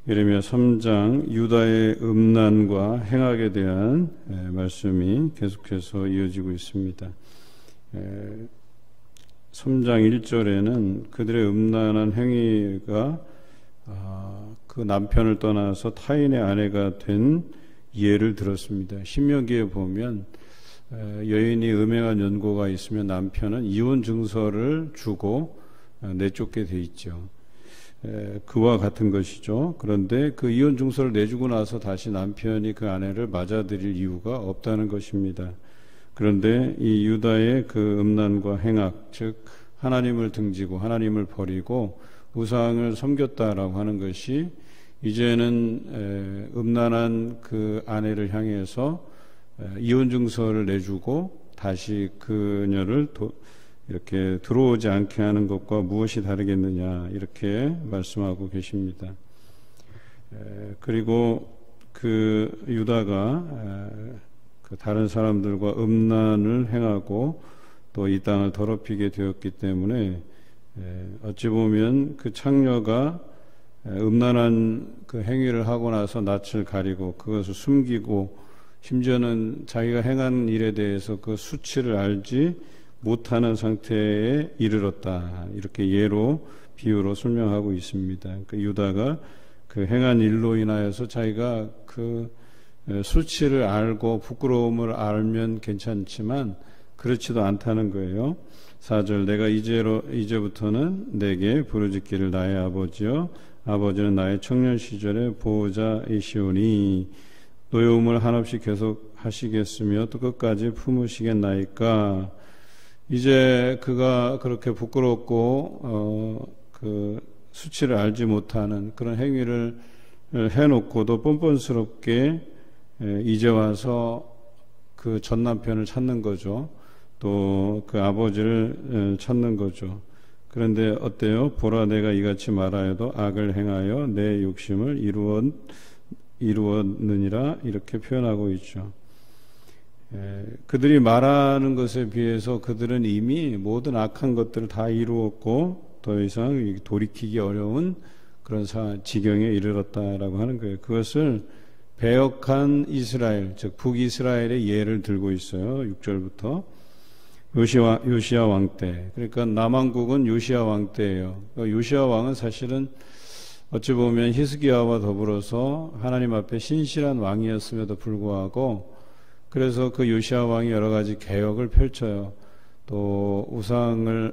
예레미야 3장 유다의 음란과 행악에 대한 말씀이 계속해서 이어지고 있습니다. 3장 1절에는 그들의 음란한 행위가 그 남편을 떠나서 타인의 아내가 된 예를 들었습니다. 신명기에 보면 여인이 음행한 연고가 있으면 남편은 이혼 증서를 주고 내쫓게 돼 있죠. 그와 같은 것이죠. 그런데 그 이혼 증서를 내주고 나서 다시 남편이 그 아내를 맞아들일 이유가 없다는 것입니다. 그런데 이 유다의 그 음란과 행악, 즉 하나님을 등지고 하나님을 버리고 우상을 섬겼다라고 하는 것이 이제는 음란한 그 아내를 향해서 이혼 증서를 내주고 다시 그녀를 이렇게 들어오지 않게 하는 것과 무엇이 다르겠느냐 이렇게 말씀하고 계십니다. 그리고 그 유다가 그 다른 사람들과 음란을 행하고 또 이 땅을 더럽히게 되었기 때문에 어찌 보면 그 창녀가 음란한 그 행위를 하고 나서 낯을 가리고 그것을 숨기고 심지어는 자기가 행한 일에 대해서 그 수치를 알지 못하는 상태에 이르렀다. 이렇게 예로 비유로 설명하고 있습니다. 그 유다가 그 행한 일로 인하여서 자기가 그 수치를 알고 부끄러움을 알면 괜찮지만 그렇지도 않다는 거예요. 4절 내가 이제부터는 내게 부르짖기를 나의 아버지여 아버지는 나의 청년 시절의 보호자이시오니 노여움을 한없이 계속 하시겠으며 또 끝까지 품으시겠나이까. 이제 그가 그렇게 부끄럽고 그 수치를 알지 못하는 그런 행위를 해놓고도 뻔뻔스럽게 이제 와서 그 전 남편을 찾는 거죠. 또 그 아버지를 찾는 거죠. 그런데 어때요? 보라 내가 이같이 말하여도 악을 행하여 내 욕심을 이루었느니라 이렇게 표현하고 있죠. 그들이 말하는 것에 비해서 그들은 이미 모든 악한 것들을 다 이루었고 더 이상 돌이키기 어려운 그런 지경에 이르렀다라고 하는 거예요. 그것을 배역한 이스라엘, 즉 북이스라엘의 예를 들고 있어요. 6절부터 요시야 왕 때. 그러니까 남왕국은 요시야 왕 때예요. 요시야 왕은 사실은 어찌 보면 히스기야와 더불어서 하나님 앞에 신실한 왕이었음에도 불구하고 그래서 그 요시야 왕이 여러 가지 개혁을 펼쳐요. 또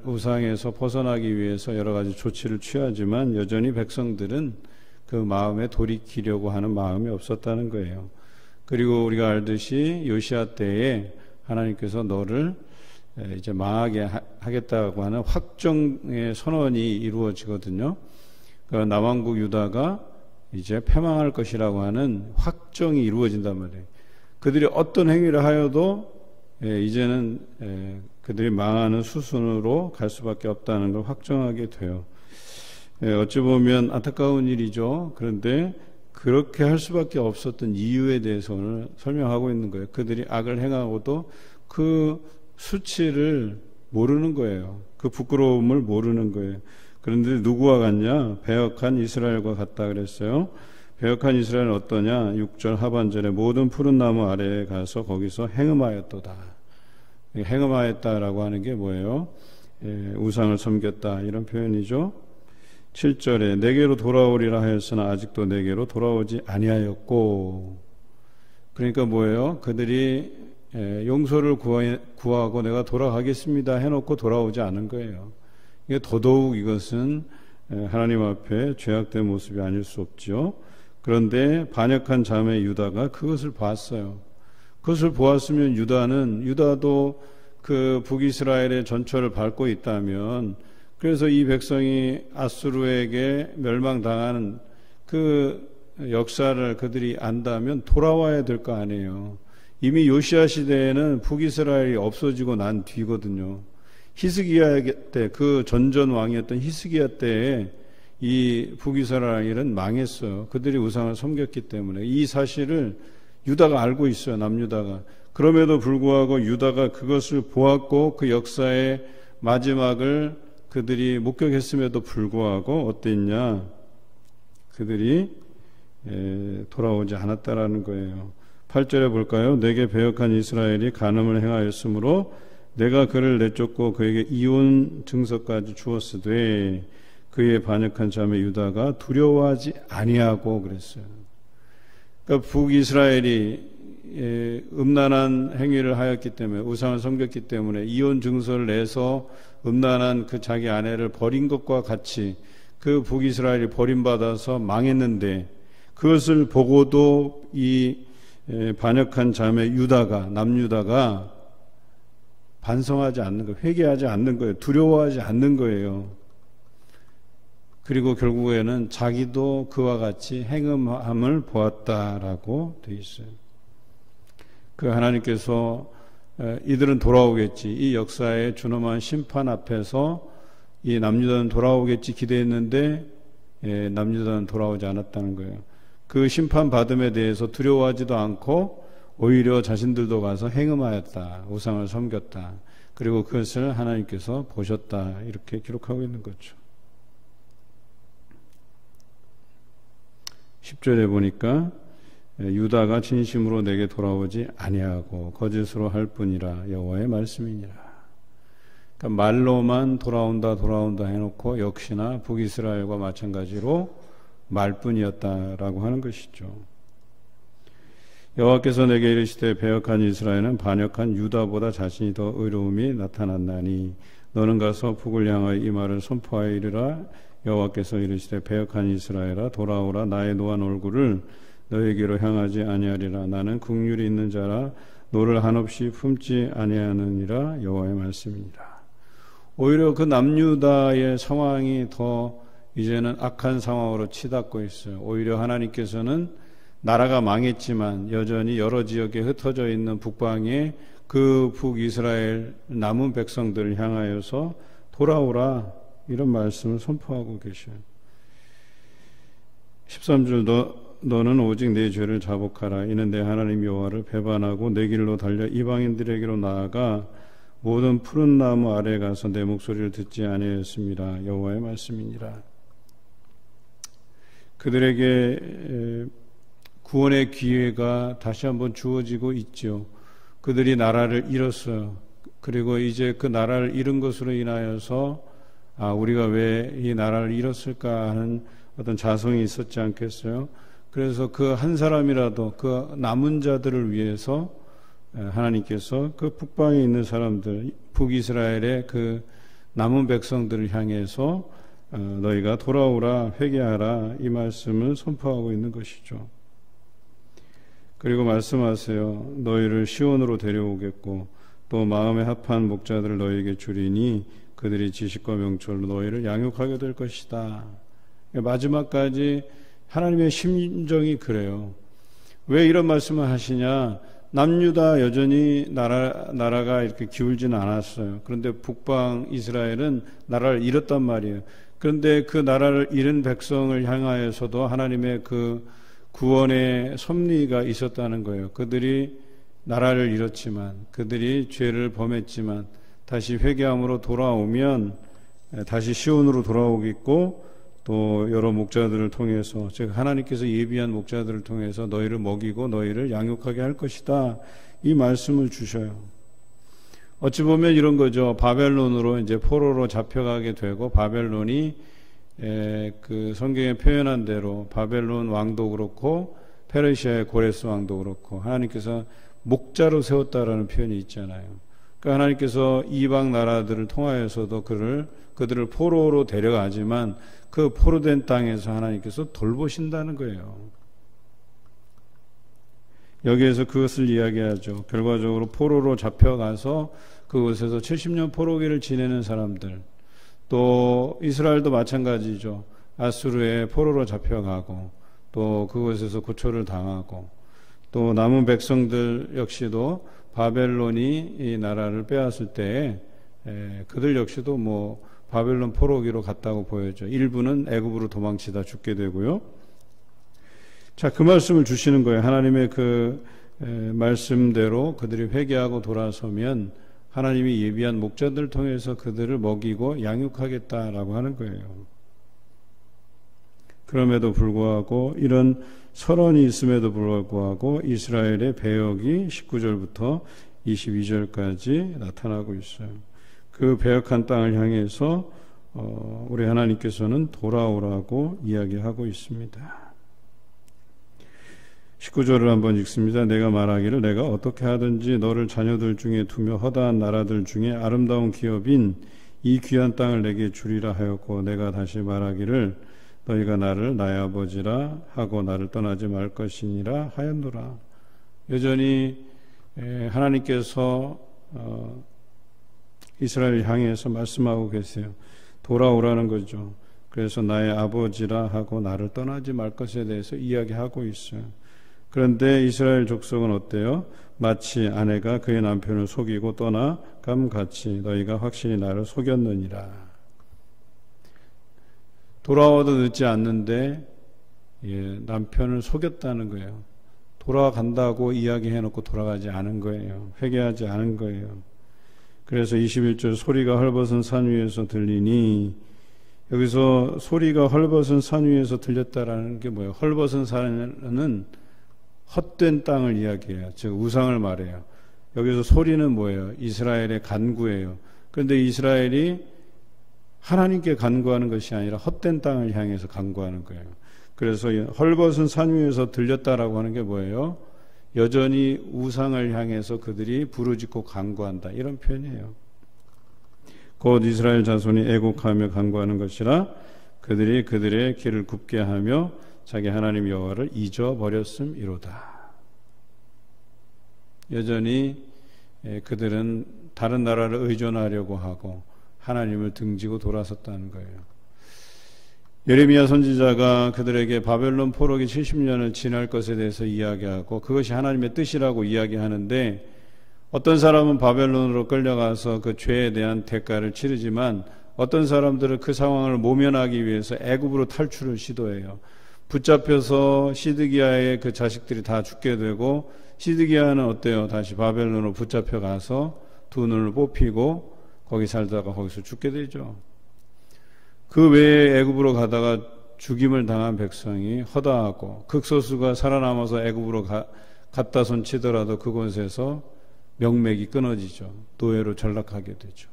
우상에서 벗어나기 위해서 여러 가지 조치를 취하지만 여전히 백성들은 그 마음에 돌이키려고 하는 마음이 없었다는 거예요. 그리고 우리가 알듯이 요시야 때에 하나님께서 너를 이제 망하게 하겠다고 하는 확정의 선언이 이루어지거든요. 그러니까 남왕국 유다가 이제 패망할 것이라고 하는 확정이 이루어진단 말이에요. 그들이 어떤 행위를 하여도 이제는 그들이 망하는 수순으로 갈 수밖에 없다는 걸 확정하게 돼요. 어찌 보면 안타까운 일이죠. 그런데 그렇게 할 수밖에 없었던 이유에 대해서 오늘 설명하고 있는 거예요. 그들이 악을 행하고도 그 수치를 모르는 거예요. 그 부끄러움을 모르는 거예요. 그런데 누구와 같냐? 배역한 이스라엘과 같다 그랬어요. 배역한 이스라엘은 어떠냐? 6절 하반절에 모든 푸른 나무 아래에 가서 거기서 행음하였도다. 행음하였다라고 하는 게 뭐예요? 우상을 섬겼다 이런 표현이죠. 7절에 내게로 돌아오리라 하였으나 아직도 내게로 돌아오지 아니하였고. 그러니까 뭐예요? 그들이 용서를 구하고 내가 돌아가겠습니다 해놓고 돌아오지 않은 거예요. 이게 더더욱 이것은 하나님 앞에 죄악된 모습이 아닐 수 없죠. 그런데 반역한 자매 유다가 그것을 봤어요. 그것을 보았으면 유다도 그 북이스라엘의 전철을 밟고 있다면 그래서 이 백성이 아수르에게 멸망당하는 그 역사를 그들이 안다면 돌아와야 될 거 아니에요. 이미 요시야 시대에는 북이스라엘이 없어지고 난 뒤거든요. 히스기야 때, 그 전전 왕이었던 히스기야 때에 이 북이스라엘은 망했어요. 그들이 우상을 섬겼기 때문에. 이 사실을 유다가 알고 있어요. 남유다가. 그럼에도 불구하고 유다가 그것을 보았고 그 역사의 마지막을 그들이 목격했음에도 불구하고 어땠냐? 그들이 돌아오지 않았다라는 거예요. 8절에 볼까요? 내게 배역한 이스라엘이 간음을 행하였으므로 내가 그를 내쫓고 그에게 이혼 증서까지 주었으되 그의 반역한 자매 유다가 두려워하지 아니하고 그랬어요. 그러니까 북이스라엘이 음란한 행위를 하였기 때문에, 우상을 섬겼기 때문에 이혼 증서를 내서 음란한 그 자기 아내를 버린 것과 같이 그 북이스라엘이 버림받아서 망했는데, 그것을 보고도 이 반역한 자매 유다가, 남유다가 반성하지 않는 거예요. 회개하지 않는 거예요. 두려워하지 않는 거예요. 그리고 결국에는 자기도 그와 같이 행음함을 보았다라고 되어 있어요. 그 하나님께서 이들은 돌아오겠지, 이 역사의 준엄한 심판 앞에서 이 남유다는 돌아오겠지 기대했는데 남유다는 돌아오지 않았다는 거예요. 그 심판 받음에 대해서 두려워하지도 않고 오히려 자신들도 가서 행음하였다, 우상을 섬겼다. 그리고 그것을 하나님께서 보셨다, 이렇게 기록하고 있는 거죠. 10절에 보니까 유다가 진심으로 내게 돌아오지 아니하고 거짓으로 할 뿐이라 여호와의 말씀이니라. 그러니까 말로만 돌아온다 해놓고 역시나 북이스라엘과 마찬가지로 말뿐이었다라고 하는 것이죠. 여호와께서 내게 이르시되 배역한 이스라엘은 반역한 유다보다 자신이 더 의로움이 나타났나니 너는 가서 북을 향하여 이 말을 선포하여 이르라. 여호와께서 이르시되 배역한 이스라엘아 돌아오라. 나의 노한 얼굴을 너에게로 향하지 아니하리라. 나는 긍휼이 있는 자라 노를 한없이 품지 아니하느니라. 여호와의 말씀이니라. 오히려 그 남유다의 상황이 더 이제는 악한 상황으로 치닫고 있어요. 오히려 하나님께서는 나라가 망했지만 여전히 여러 지역에 흩어져 있는 북방의 그 북이스라엘 남은 백성들을 향하여서 돌아오라, 이런 말씀을 선포하고 계셔요. 13절 너는 오직 내 죄를 자복하라. 이는 내 하나님 여호와를 배반하고 내 길로 달려 이방인들에게로 나아가 모든 푸른 나무 아래에 가서 내 목소리를 듣지 아니하였습니다. 여호와의 말씀이니라. 그들에게 구원의 기회가 다시 한번 주어지고 있죠. 그들이 나라를 잃었어요. 그리고 이제 그 나라를 잃은 것으로 인하여서 우리가 왜 이 나라를 잃었을까 하는 어떤 자성이 있었지 않겠어요? 그래서 그 한 사람이라도 그 남은 자들을 위해서 하나님께서 그 북방에 있는 사람들, 북이스라엘의 그 남은 백성들을 향해서 너희가 돌아오라, 회개하라, 이 말씀을 선포하고 있는 것이죠. 그리고 말씀하세요. 너희를 시온으로 데려오겠고 또 마음에 합한 목자들을 너희에게 주리니 그들이 지식과 명철로 너희를 양육하게 될 것이다. 마지막까지 하나님의 심정이 그래요. 왜 이런 말씀을 하시냐? 남유다 여전히 나라가 이렇게 기울지는 않았어요. 그런데 북방 이스라엘은 나라를 잃었단 말이에요. 그런데 그 나라를 잃은 백성을 향하여서도 하나님의 그 구원의 섭리가 있었다는 거예요. 그들이 나라를 잃었지만, 그들이 죄를 범했지만 다시 회개함으로 돌아오면 다시 시온으로 돌아오겠고, 또 여러 목자들을 통해서, 즉 하나님께서 예비한 목자들을 통해서 너희를 먹이고 너희를 양육하게 할 것이다, 이 말씀을 주셔요. 어찌 보면 이런 거죠. 바벨론으로 이제 포로로 잡혀가게 되고, 바벨론이 그 성경에 표현한 대로 바벨론 왕도 그렇고 페르시아의 고레스 왕도 그렇고 하나님께서 목자로 세웠다라는 표현이 있잖아요. 그러니까 하나님께서 이방 나라들을 통하여서도 그들을 포로로 데려가지만 그 포로된 땅에서 하나님께서 돌보신다는 거예요. 여기에서 그것을 이야기하죠. 결과적으로 포로로 잡혀가서 그곳에서 70년 포로기를 지내는 사람들, 또 이스라엘도 마찬가지죠. 아수르의 포로로 잡혀가고 또 그곳에서 고초를 당하고, 또 남은 백성들 역시도 바벨론이 이 나라를 빼앗을 때에 그들 역시도 뭐 바벨론 포로기로 갔다고 보여져. 일부는 애굽으로 도망치다 죽게 되고요. 자, 그 말씀을 주시는 거예요. 하나님의 그 말씀대로 그들이 회개하고 돌아서면 하나님이 예비한 목자들을 통해서 그들을 먹이고 양육하겠다라고 하는 거예요. 그럼에도 불구하고 이런 설원이 있음에도 불구하고 이스라엘의 배역이 19절부터 22절까지 나타나고 있어요. 그 배역한 땅을 향해서 우리 하나님께서는 돌아오라고 이야기하고 있습니다. 19절을 한번 읽습니다. 내가 말하기를 내가 어떻게 하든지 너를 자녀들 중에 두며 허다한 나라들 중에 아름다운 기업인 이 귀한 땅을 내게 주리라 하였고 내가 다시 말하기를 너희가 나를 나의 아버지라 하고 나를 떠나지 말 것이니라 하였노라. 여전히 하나님께서 이스라엘을 향해서 말씀하고 계세요. 돌아오라는 거죠. 그래서 나의 아버지라 하고 나를 떠나지 말 것에 대해서 이야기하고 있어요. 그런데 이스라엘 족속은 어때요? 마치 아내가 그의 남편을 속이고 떠나감같이 너희가 확실히 나를 속였느니라. 돌아와도 늦지 않는데 남편을 속였다는 거예요. 돌아간다고 이야기해놓고 돌아가지 않은 거예요. 회개하지 않은 거예요. 그래서 21절 소리가 헐벗은 산 위에서 들리니, 여기서 소리가 헐벗은 산 위에서 들렸다라는 게 뭐예요? 헐벗은 산은 헛된 땅을 이야기해요. 즉 우상을 말해요. 여기서 소리는 뭐예요? 이스라엘의 간구예요. 그런데 이스라엘이 하나님께 간구하는 것이 아니라 헛된 땅을 향해서 간구하는 거예요. 그래서 헐벗은 산 위에서 들렸다라고 하는 게 뭐예요? 여전히 우상을 향해서 그들이 부르짖고 간구한다, 이런 표현이에요. 곧 이스라엘 자손이 애곡하며 간구하는 것이라 그들이 그들의 길을 굽게 하며 자기 하나님 여호와를 잊어버렸음이로다. 여전히 그들은 다른 나라를 의존하려고 하고 하나님을 등지고 돌아섰다는 거예요. 예레미야 선지자가 그들에게 바벨론 포로기 70년을 지날 것에 대해서 이야기하고 그것이 하나님의 뜻이라고 이야기하는데, 어떤 사람은 바벨론으로 끌려가서 그 죄에 대한 대가를 치르지만 어떤 사람들은 그 상황을 모면하기 위해서 애굽으로 탈출을 시도해요. 붙잡혀서 시드기야의 그 자식들이 다 죽게 되고, 시드기야는 어때요? 다시 바벨론으로 붙잡혀 가서 두 눈을 뽑히고 거기 살다가 거기서 죽게 되죠. 그 외에 애굽으로 가다가 죽임을 당한 백성이 허다하고 극소수가 살아남아서 애굽으로 갔다 손치더라도 그곳에서 명맥이 끊어지죠. 노예로 전락하게 되죠.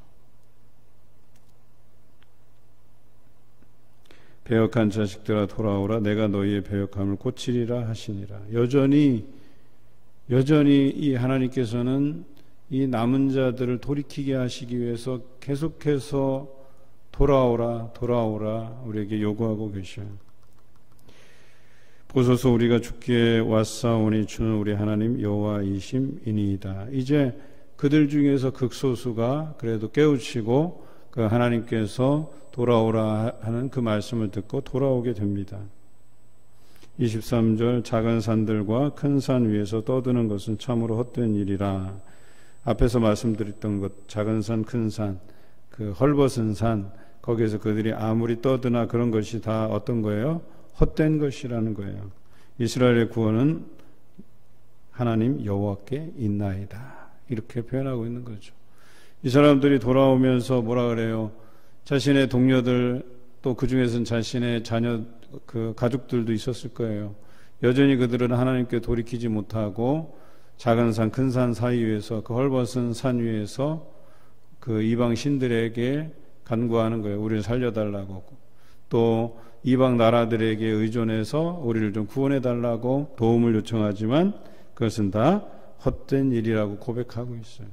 배역한 자식들아 돌아오라. 내가 너희의 배역함을 고치리라 하시니라. 여전히 이 하나님께서는 이 남은 자들을 돌이키게 하시기 위해서 계속해서 돌아오라 우리에게 요구하고 계셔요. 보소서 우리가 주께 왔사오니 주는 우리 하나님 여호와이심이니이다. 이제 그들 중에서 극소수가 그래도 깨우치고 그 하나님께서 돌아오라 하는 그 말씀을 듣고 돌아오게 됩니다. 23절 작은 산들과 큰 산 위에서 떠드는 것은 참으로 헛된 일이라. 앞에서 말씀드렸던 것, 작은 산, 큰 산, 그 헐벗은 산, 거기에서 그들이 아무리 떠드나 그런 것이 다 어떤 거예요? 헛된 것이라는 거예요. 이스라엘의 구원은 하나님 여호와께 있나이다, 이렇게 표현하고 있는 거죠. 이 사람들이 돌아오면서 뭐라 그래요? 자신의 동료들, 또 그 중에서는 자신의 자녀, 그 가족들도 있었을 거예요. 여전히 그들은 하나님께 돌이키지 못하고 작은 산, 큰 산 사이에서, 그 헐벗은 산 위에서 그 이방 신들에게 간구하는 거예요. 우리를 살려달라고. 또 이방 나라들에게 의존해서 우리를 좀 구원해달라고 도움을 요청하지만 그것은 다 헛된 일이라고 고백하고 있어요.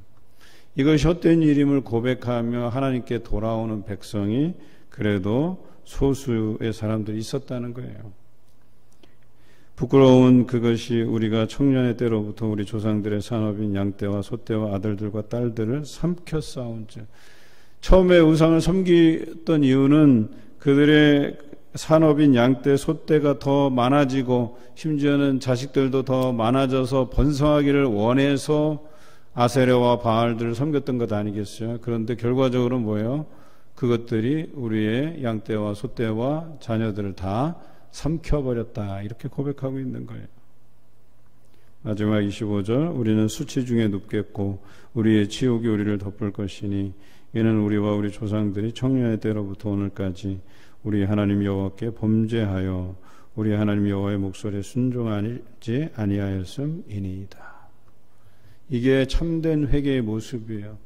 이것이 헛된 일임을 고백하며 하나님께 돌아오는 백성이 그래도 소수의 사람들이 있었다는 거예요. 부끄러운 그것이 우리가 청년의 때로부터 우리 조상들의 산업인 양떼와 소떼와 아들들과 딸들을 삼켜 싸운 즉, 처음에 우상을 섬기던 이유는 그들의 산업인 양떼, 소떼가 더 많아지고 심지어는 자식들도 더 많아져서 번성하기를 원해서 아세라와 바알들을 섬겼던 것 아니겠어요? 그런데 결과적으로 뭐예요? 그것들이 우리의 양떼와 소떼와 자녀들을 다 삼켜버렸다, 이렇게 고백하고 있는 거예요. 마지막 25절 우리는 수치 중에 눕겠고 우리의 지옥이 우리를 덮을 것이니 이는 우리와 우리 조상들이 청년의 때로부터 오늘까지 우리 하나님 여호와께 범죄하여 우리 하나님 여호와의 목소리에 순종하지 아니하였음이니이다. 이게 참된 회개의 모습이에요.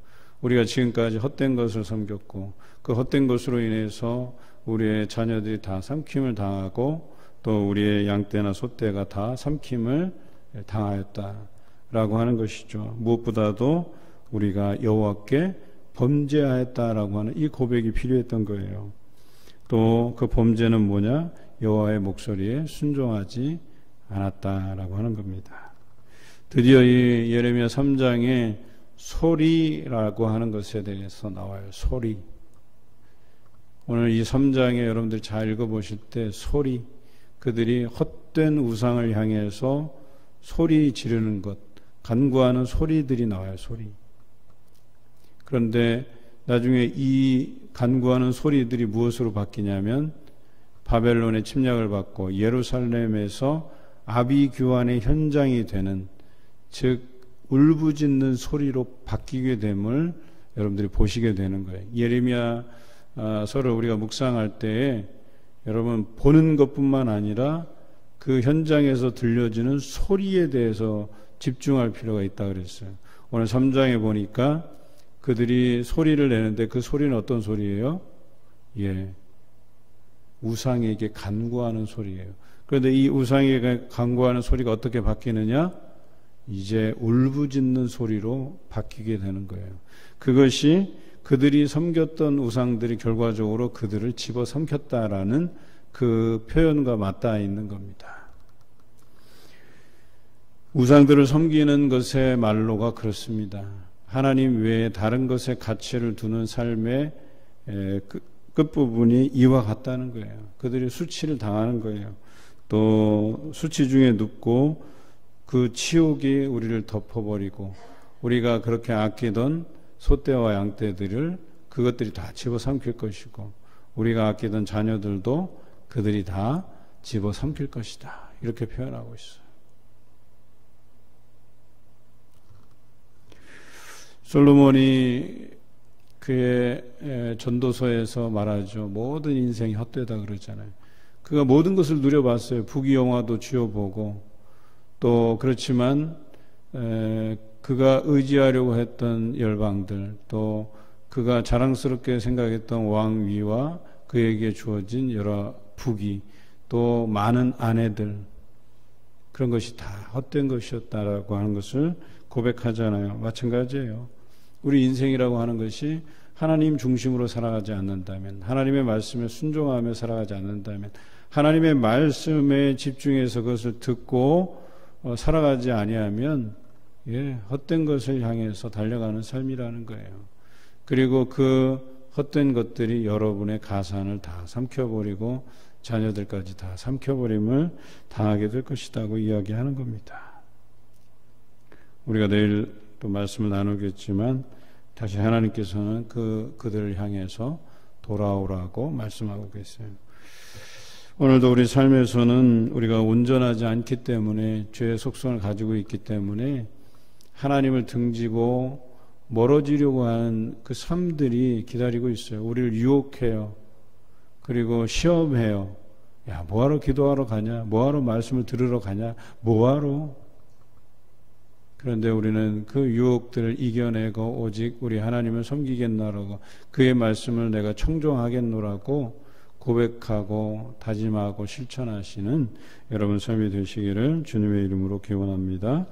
우리가 지금까지 헛된 것을 섬겼고 그 헛된 것으로 인해서 우리의 자녀들이 다 삼킴을 당하고 또 우리의 양떼나 소떼가 다 삼킴을 당하였다라고 하는 것이죠. 무엇보다도 우리가 여호와께 범죄하였다라고 하는 이 고백이 필요했던 거예요. 또 그 범죄는 뭐냐? 여호와의 목소리에 순종하지 않았다라고 하는 겁니다. 드디어 이 예레미야 3장에 소리라고 하는 것에 대해서 나와요. 소리. 오늘 이 3장에 여러분들이 잘 읽어보실 때 소리, 그들이 헛된 우상을 향해서 소리 지르는 것, 간구하는 소리들이 나와요. 소리. 그런데 나중에 이 간구하는 소리들이 무엇으로 바뀌냐면 바벨론의 침략을 받고 예루살렘에서 아비규환의 현장이 되는, 즉 울부짖는 소리로 바뀌게 됨을 여러분들이 보시게 되는 거예요. 예레미야서를 우리가 묵상할 때에 여러분 보는 것뿐만 아니라 그 현장에서 들려지는 소리에 대해서 집중할 필요가 있다 그랬어요. 오늘 3장에 보니까 그들이 소리를 내는데 그 소리는 어떤 소리예요? 우상에게 간구하는 소리예요. 그런데 이 우상에게 간구하는 소리가 어떻게 바뀌느냐? 이제 울부짖는 소리로 바뀌게 되는 거예요. 그것이 그들이 섬겼던 우상들이 결과적으로 그들을 집어삼켰다라는 그 표현과 맞닿아 있는 겁니다. 우상들을 섬기는 것의 말로가 그렇습니다. 하나님 외에 다른 것에 가치를 두는 삶의 끝부분이 이와 같다는 거예요. 그들이 수치를 당하는 거예요. 또 수치 중에 눕고 그 치욕이 우리를 덮어버리고 우리가 그렇게 아끼던 소떼와 양떼들을 그것들이 다 집어삼킬 것이고 우리가 아끼던 자녀들도 그들이 다 집어삼킬 것이다. 이렇게 표현하고 있어요. 솔로몬이 그의 전도서에서 말하죠. 모든 인생이 헛되다 그러잖아요. 그가 모든 것을 누려봤어요. 부귀영화도 쥐어보고 또 그렇지만 그가 의지하려고 했던 열방들, 또 그가 자랑스럽게 생각했던 왕위와 그에게 주어진 여러 부귀, 또 많은 아내들, 그런 것이 다 헛된 것이었다라고 하는 것을 고백하잖아요. 마찬가지예요. 우리 인생이라고 하는 것이 하나님 중심으로 살아가지 않는다면, 하나님의 말씀에 순종하며 살아가지 않는다면, 하나님의 말씀에 집중해서 그것을 듣고 살아가지 아니하면 헛된 것을 향해서 달려가는 삶이라는 거예요. 그리고 그 헛된 것들이 여러분의 가산을 다 삼켜버리고 자녀들까지 다 삼켜버림을 당하게 될 것이라고 이야기하는 겁니다. 우리가 내일 또 말씀을 나누겠지만 다시 하나님께서는 그들을 향해서 돌아오라고 말씀하고 계세요. 오늘도 우리 삶에서는 우리가 온전하지 않기 때문에 죄의 속성을 가지고 있기 때문에 하나님을 등지고 멀어지려고 하는 그 삶들이 기다리고 있어요. 우리를 유혹해요. 그리고 시험해요. 야, 뭐하러 기도하러 가냐? 뭐하러 말씀을 들으러 가냐? 뭐하러? 그런데 우리는 그 유혹들을 이겨내고 오직 우리 하나님을 섬기겠노라고, 그의 말씀을 내가 청종하겠노라고 고백하고 다짐하고 실천하시는 여러분 삶이 되시기를 주님의 이름으로 기원합니다.